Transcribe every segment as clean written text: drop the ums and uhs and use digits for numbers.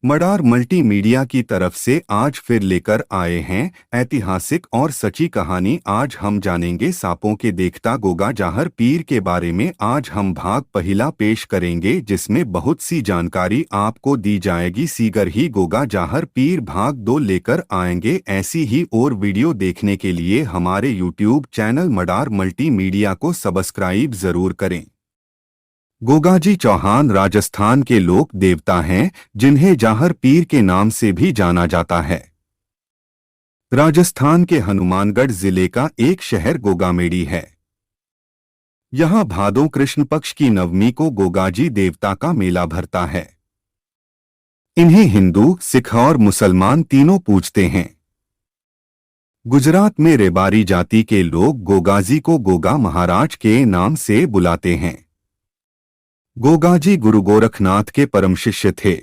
मडार multimedia की तरफ से आज फिर लेकर आए हैं ऐतिहासिक और सच्ची कहानी। आज हम जानेंगे सांपों के देखता गोगा जाहर पीर के बारे में। आज हम भाग पहला पेश करेंगे जिसमें बहुत सी जानकारी आपको दी जाएगी। सीगर ही गोगा जाहर पीर भाग 2 लेकर आएंगे। ऐसी ही और वीडियो देखने के लिए हमारे यूट्यूब चैनल मडार मल्टीमीडिया को सब्सक्राइब जरूर करें। गोगाजी चौहान राजस्थान के लोक देवता हैं जिन्हें जाहर पीर के नाम से भी जाना जाता है। राजस्थान के हनुमानगढ़ जिले का एक शहर गोगामेड़ी है। यहां भादों कृष्ण पक्ष की नवमी को गोगाजी देवता का मेला भरता है। इन्हें हिंदू, सिख और मुसलमान तीनों पूजते हैं। गुजरात में रेबारी जाति के लोग गोगाजी को गोगा महाराज के नाम से बुलाते हैं। गोगाजी गुरु गोरखनाथ के परम शिष्य थे।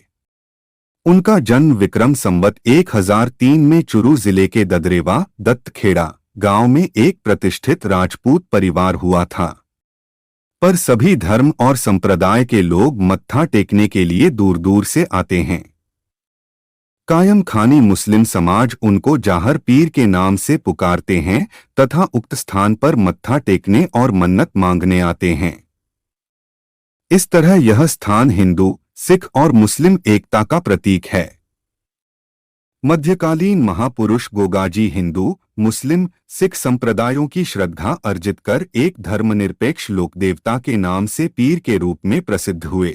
उनका जन्म विक्रम संवत 1003 में चुरू जिले के ददरेवा दत्तखेड़ा गांव में एक प्रतिष्ठित राजपूत परिवार हुआ था। पर सभी धर्म और संप्रदाय के लोग मत्था टेकने के लिए दूर दूर से आते हैं। कायम खानी मुस्लिम समाज उनको जाहर पीर के नाम से पुकारते हैं तथा उक्त स्थान पर मत्था टेकने और मन्नत मांगने आते हैं। इस तरह यह स्थान हिंदू, सिख और मुस्लिम एकता का प्रतीक है। मध्यकालीन महापुरुष गोगाजी हिंदू, मुस्लिम, सिख संप्रदायों की श्रद्धा अर्जित कर एक धर्मनिरपेक्ष लोकदेवता के नाम से पीर के रूप में प्रसिद्ध हुए।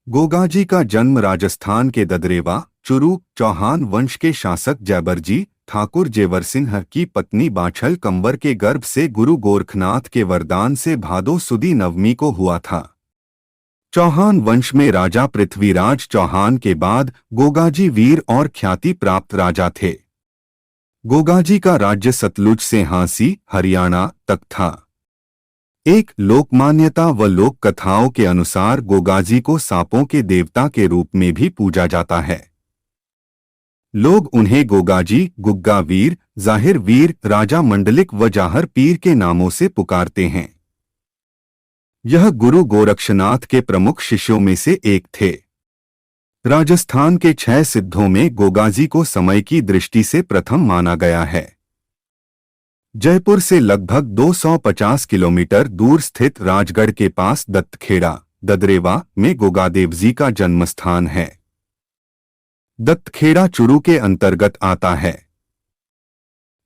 गोगाजी का जन्म राजस्थान के ददरेवा, चुरू, चौहान वंश के शासक जयबरजी ठाकुर जेवर सिंह की पत्नी बाछल कंवर के गर्भ से गुरु गोरखनाथ के वरदान से भादो सुदी नवमी को हुआ था। चौहान वंश में राजा पृथ्वीराज चौहान के बाद गोगाजी वीर और ख्याति प्राप्त राजा थे। गोगाजी का राज्य सतलुज से हांसी, हरियाणा तक था। एक लोकमान्यता व लोक कथाओं के अनुसार गोगाजी को सांपों के देवता के रूप में भी पूजा जाता है। लोग उन्हें गोगाजी, गुग्गा वीर, जाहिर वीर, राजा मंडलिक व जाहर पीर के नामों से पुकारते हैं। यह गुरु गोरक्षनाथ के प्रमुख शिष्यों में से एक थे। राजस्थान के 6 सिद्धों में गोगाजी को समय की दृष्टि से प्रथम माना गया है। जयपुर से लगभग 250 किलोमीटर दूर स्थित राजगढ़ के पास दत्तखेड़ा ददरेवा में गोगादेवजी का जन्मस्थान है। दत्तखेड़ा चुरू के अंतर्गत आता है।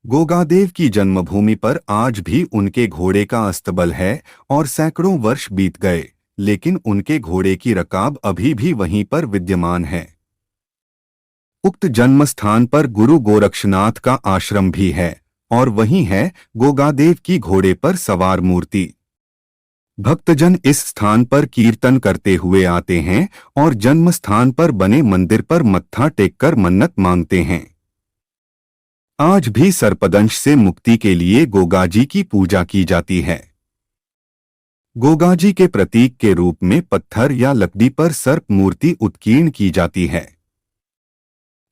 गोगादेव की जन्मभूमि पर आज भी उनके घोड़े का अस्तबल है और सैकड़ों वर्ष बीत गए, लेकिन उनके घोड़े की रकाब अभी भी वहीं पर विद्यमान है। उक्त जन्मस्थान पर गुरु गोरक्षनाथ का आश्रम भी है और वहीं है गोगादेव की घोड़े पर सवार मूर्ति। भक्तजन इस स्थान पर कीर्तन करते हुए आते हैं और जन्मस्थान पर बने मंदिर पर मत्था टेककर मन्नत मांगते हैं। आज भी सर्पदंश से मुक्ति के लिए गोगाजी की पूजा की जाती है। गोगाजी के प्रतीक के रूप में पत्थर या लकड़ी पर सर्प मूर्ति उत्कीर्ण की जाती है।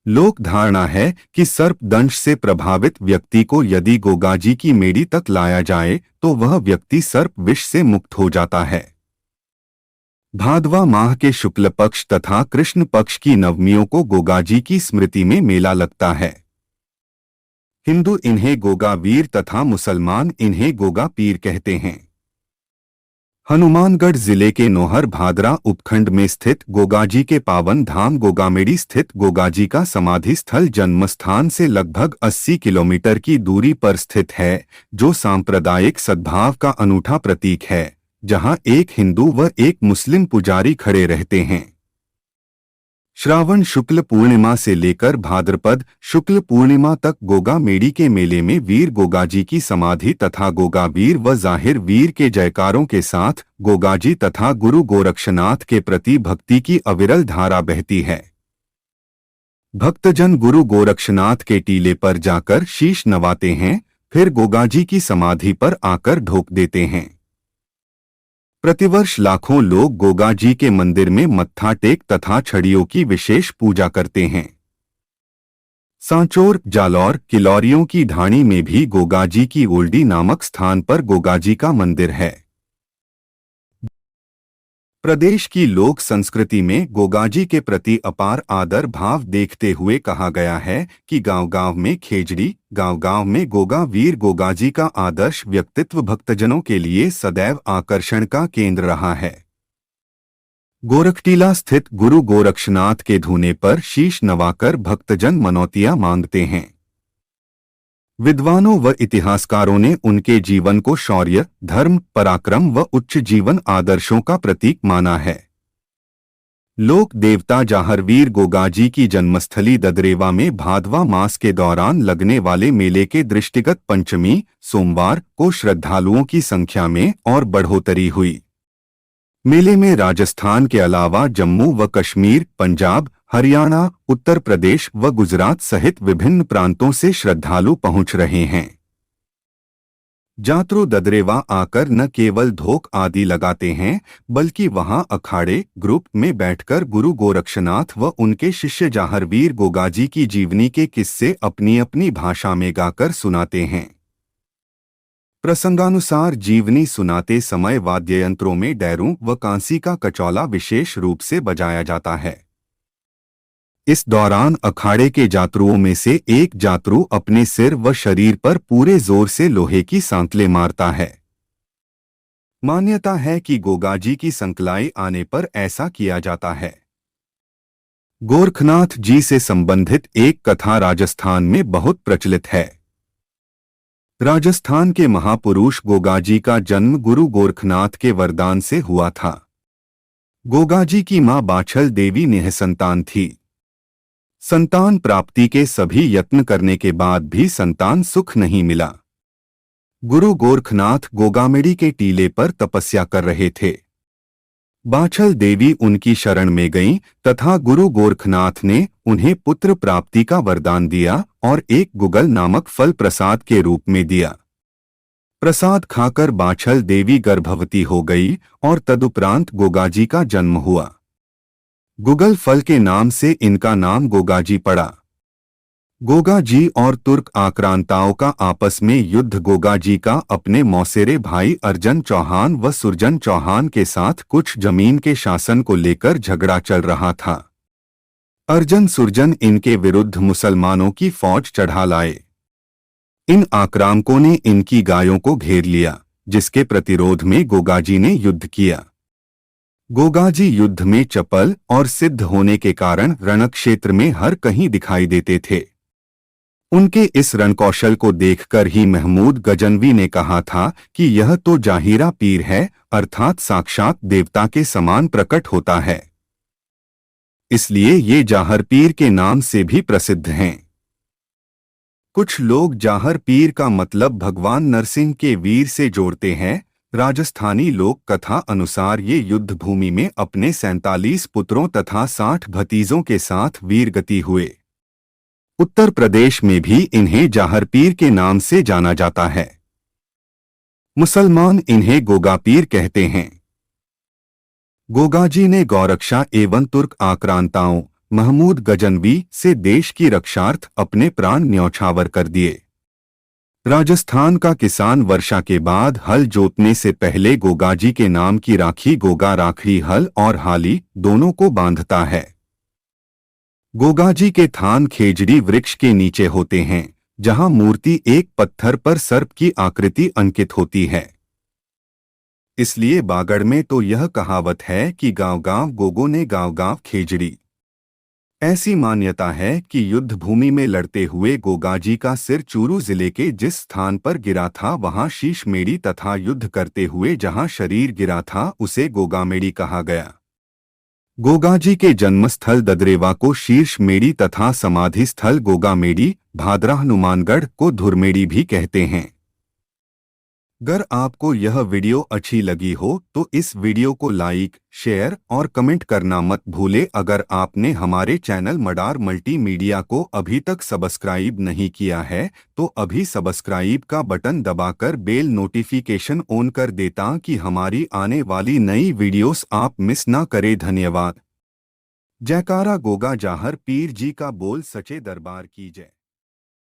लोक धारणा है कि सर्पदंश से प्रभावित व्यक्ति को यदि गोगाजी की मेड़ी तक लाया जाए तो वह व्यक्ति सर्प विष से मुक्त हो जाता है। भादवा माह के शुक्ल पक्ष तथा कृष्ण पक्ष की नवमियों को गोगाजी की स्मृति में मेला लगता है। हिंदू इन्हें गोगा वीर तथा मुसलमान इन्हें गोगा पीर कहते हैं। हनुमानगढ़ जिले के नोहर भादरा उपखंड में स्थित गोगाजी के पावन धाम गोगामेड़ी स्थित गोगाजी का समाधि स्थल जन्मस्थान से लगभग 80 किलोमीटर की दूरी पर स्थित है, जो सांप्रदायिक सद्भाव का अनूठा प्रतीक है, जहां एक हिंदू व एक मुस्लिम पुजारी खड़े रहते हैं। श्रावण शुक्ल पूर्णिमा से लेकर भाद्रपद शुक्ल पूर्णिमा तक गोगामेड़ी के मेले में वीर गोगाजी की समाधि तथा गोगा वीर व जाहिर वीर के जयकारों के साथ गोगाजी तथा गुरु गोरक्षनाथ के प्रति भक्ति की अविरल धारा बहती है। भक्तजन गुरु गोरक्षनाथ के टीले पर जाकर शीश नवाते हैं, फिर गोगाजी की समाधि पर आकर ढोक देते हैं। प्रतिवर्ष लाखों लोग गोगाजी के मंदिर में मत्था टेक तथा छड़ियों की विशेष पूजा करते हैं। सांचौर, जालौर, किलौरियों की ढाणी में भी गोगाजी की ओल्डी नामक स्थान पर गोगाजी का मंदिर है। प्रदेश की लोक संस्कृति में गोगाजी के प्रति अपार आदर भाव देखते हुए कहा गया है कि गांव-गांव में खेजड़ी, गांव-गांव में गोगा। वीर गोगाजी का आदर्श व्यक्तित्व भक्तजनों के लिए सदैव आकर्षण का केंद्र रहा है। गोरखटीला स्थित गुरु गोरक्षनाथ के धूने पर शीश नवाकर भक्तजन मनौतियां मांगते हैं। विद्वानों व इतिहासकारों ने उनके जीवन को शौर्य, धर्म, पराक्रम व उच्च जीवन आदर्शों का प्रतीक माना है। लोक देवता जाहरवीर गोगाजी की जन्मस्थली ददरेवा में भादवा मास के दौरान लगने वाले मेले के दृष्टिगत पंचमी सोमवार को श्रद्धालुओं की संख्या में और बढ़ोतरी हुई। मेले में राजस्थान के अलावा जम्मू व कश्मीर, पंजाब, हरियाणा, उत्तर प्रदेश व गुजरात सहित विभिन्न प्रांतों से श्रद्धालु पहुंच रहे हैं। जातरू ददरेवा आकर न केवल धोक आदि लगाते हैं, बल्कि वहां अखाड़े ग्रुप में बैठकर गुरु गोरक्षनाथ व उनके शिष्य जाहरवीर गोगाजी की जीवनी के किस्से अपनी अपनी भाषा में गाकर सुनाते हैं। प्रसंगानुसार जीवनी सुनाते समय वाद्ययंत्रों में डैरू व कांसी का कचौला विशेष रूप से बजाया जाता है। इस दौरान अखाड़े के जातरुओं में से एक जातरू अपने सिर व शरीर पर पूरे जोर से लोहे की सांकलें मारता है। मान्यता है कि गोगाजी की संकलाई आने पर ऐसा किया जाता है। गोरखनाथ जी से संबंधित एक कथा राजस्थान में बहुत प्रचलित है। राजस्थान के महापुरुष गोगाजी का जन्म गुरु गोरखनाथ के वरदान से हुआ था। गोगाजी की मां बाछल देवी निःसंतान थी। संतान प्राप्ति के सभी यत्न करने के बाद भी संतान सुख नहीं मिला। गुरु गोरखनाथ गोगामेड़ी के टीले पर तपस्या कर रहे थे। बाछल देवी उनकी शरण में गईं तथा गुरु गोरखनाथ ने उन्हें पुत्र प्राप्ति का वरदान दिया और एक गुगल नामक फल प्रसाद के रूप में दिया। प्रसाद खाकर बाछल देवी गर्भवती हो गई और तदुपरांत गोगाजी का जन्म हुआ। गुगल फल के नाम से इनका नाम गोगाजी पड़ा। गोगाजी और तुर्क आक्रांताओं का आपस में युद्ध गोगाजी का अपने मौसेरे भाई अर्जन चौहान व सुरजन चौहान के साथ कुछ जमीन के शासन को लेकर झगड़ा चल रहा था। अर्जन सुरजन इनके विरुद्ध मुसलमानों की फौज चढ़ा लाए। इन आक्रामकों ने इनकी गायों को घेर लिया, जिसके प्रतिरोध में गोगाजी ने युद्ध किया। गोगाजी युद्ध में चपल और सिद्ध होने के कारण रणक्षेत्र में हर कहीं दिखाई देते थे। उनके इस रणकौशल को देखकर ही महमूद गजनवी ने कहा था कि यह तो जाहिरा पीर है, अर्थात साक्षात देवता के समान प्रकट होता है। इसलिए ये जाहर पीर के नाम से भी प्रसिद्ध हैं। कुछ लोग जाहर पीर का मतलब भगवान नरसिंह के वीर से जोड़ते हैं। राजस्थानी लोक कथा अनुसार ये युद्ध भूमि में अपने 47 पुत्रों तथा 60 भतीजों के साथ वीरगति हुए। उत्तर प्रदेश में भी इन्हें जाहर पीर के नाम से जाना जाता है। मुसलमान इन्हें गोगा पीर कहते हैं। गोगाजी ने गौरक्षा एवं तुर्क आक्रांताओं महमूद गजनवी से देश की रक्षार्थ अपने प्राण न्यौछावर कर दिए। राजस्थान का किसान वर्षा के बाद हल जोतने से पहले गोगाजी के नाम की राखी गोगा राखड़ी हल और हाली दोनों को बांधता है। गोगाजी के थान खेजड़ी वृक्ष के नीचे होते हैं, जहां मूर्ति एक पत्थर पर सर्प की आकृति अंकित होती है। इसलिए बागड़ में तो यह कहावत है कि गांव-गांव गोगो ने गांव-गांव खेजड़ी। ऐसी मान्यता है कि युद्ध भूमि में लड़ते हुए गोगाजी का सिर चूरू जिले के जिस स्थान पर गिरा था वहां शीशमेड़ी तथा युद्ध करते हुए जहां शरीर गिरा था उसे गोगामेड़ी कहा गया। गोगाजी के जन्मस्थल ददरेवा को शीर्षमेड़ी तथा समाधि स्थल गोगामेड़ी, भादरा हनुमानगढ़ को धुरमेड़ी भी कहते हैं। अगर आपको यह वीडियो अच्छी लगी हो तो इस वीडियो को लाइक, शेयर और कमेंट करना मत भूले। अगर आपने हमारे चैनल मडार मल्टीमीडिया को अभी तक सब्सक्राइब नहीं किया है तो अभी सब्सक्राइब का बटन दबाकर बेल नोटिफिकेशन ऑन कर दे ताकि हमारी आने वाली नई वीडियोस आप मिस ना करें। धन्यवाद। जयकारा गोगा जाहर पीर जी का बोल सचे दरबार की जय।